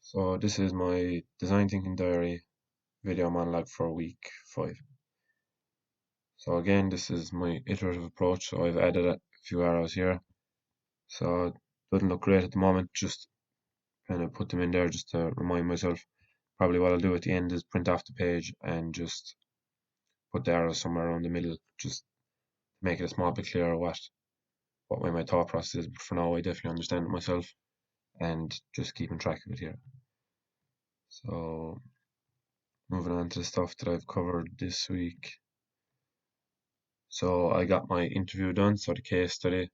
So this is my design thinking diary video monologue for week 5. So again, this is my iterative approach. So I've added a few arrows here. So it doesn't look great at the moment. Just kind of put them in there just to remind myself. Probably what I'll do at the end is print off the page and just put the arrows somewhere around the middle, just make it a small bit clearer what way my thought process is. But for now, I definitely understand it myself and just keeping track of it here. So moving on to the stuff that I've covered this week. So I got my interview done, so the case study.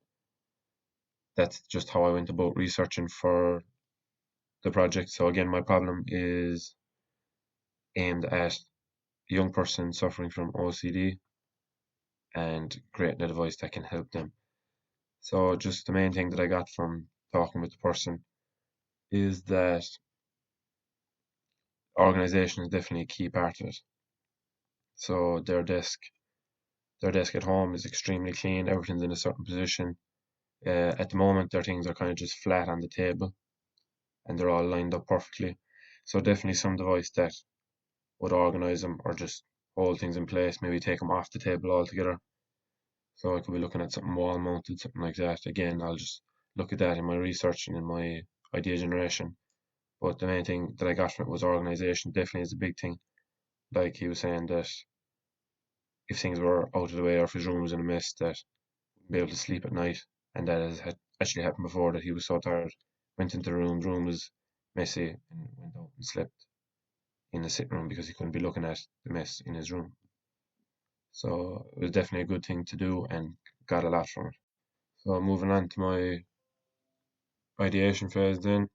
That's just how I went about researching for the project. So again, my problem is aimed at a young person suffering from OCD and creating a device that can help them. So just the main thing that I got from talking with the person is that organization is definitely a key part of it. So their desk at home is extremely clean, everything's in a certain position. At the moment, their things are kind of just flat on the table and they're all lined up perfectly. So definitely some device that would organize them or just hold things in place, maybe take them off the table altogether. So I could be looking at something wall mounted, something like that. Again, I'll just look at that in my research and in my idea generation. But the main thing that I got from it was organization. Definitely is a big thing. Like he was saying that if things were out of the way or if his room was in a mess, that he wouldn't be able to sleep at night. And that has actually happened before, that he was so tired, went into the room was messy, and went out and slept in the sitting room because he couldn't be looking at the mess in his room. So it was definitely a good thing to do and got a lot from it. So moving on to my ideation phase then,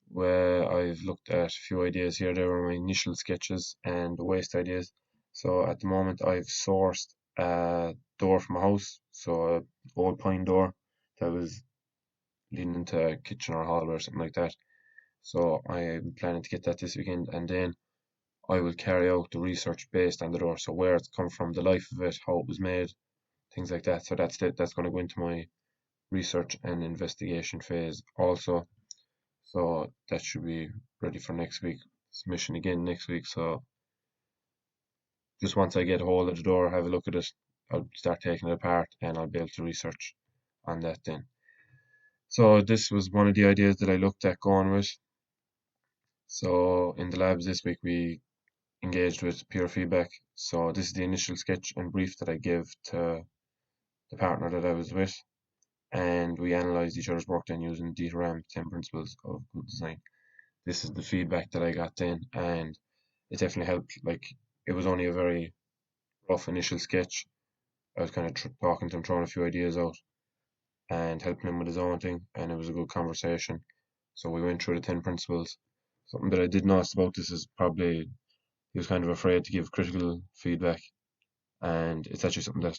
where I've looked at a few ideas here. They were my initial sketches and waste ideas. So at the moment I've sourced a door from a house, so an old pine door that was leading into a kitchen or hallway or something like that. So I'm planning to get that this weekend, and then I will carry out the research based on the door. So where it's come from, the life of it, how it was made, things like that. So that's going to go into my research and investigation phase also. So that should be ready for next week. Submission again next week. So just once I get a hold of the door, have a look at it, I'll start taking it apart and I'll be able to research on that then. So this was one of the ideas that I looked at going with. So in the labs this week we engaged with peer feedback. So this is the initial sketch and brief that I gave to the partner that I was with, and we analysed each other's work then using DRAM 10 principles of good design. This is the feedback that I got then, and it definitely helped. Like, it was only a very rough initial sketch. I was kind of talking to him, throwing a few ideas out, and helping him with his own thing, and it was a good conversation. So we went through the 10 principles. Something that I did notice about this is probably he was kind of afraid to give critical feedback, and it's actually something that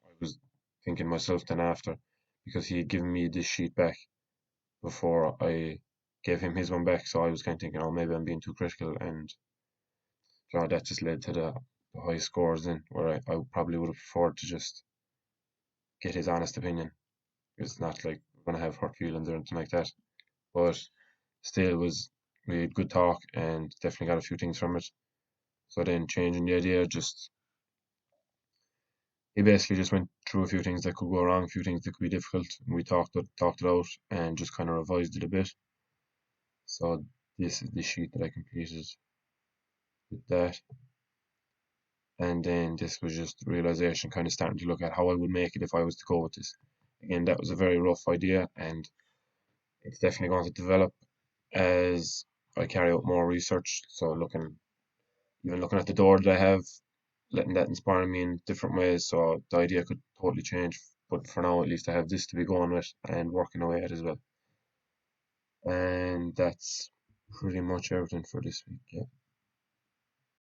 I was thinking myself then after, because he had given me this sheet back before I gave him his one back, so I was kind of thinking, oh, maybe I'm being too critical, and that just led to the high scores then, where I probably would have preferred to just get his honest opinion. It's not like we're gonna have hurt feelings or anything like that, but still was we had good talk and definitely got a few things from it. So then changing the idea, just he basically just went through a few things that could go wrong, a few things that could be difficult, and we talked it out and just kind of revised it a bit. So this is the sheet that I completed with that. And then this was just realization, kind of starting to look at how I would make it if I was to go with this. Again, that was a very rough idea, and it's definitely going to develop as I carry out more research. So even looking at the door that I have, letting that inspire me in different ways. So the idea could totally change, but for now, at least, I have this to be going with and working away at as well. And that's pretty much everything for this week. Yeah.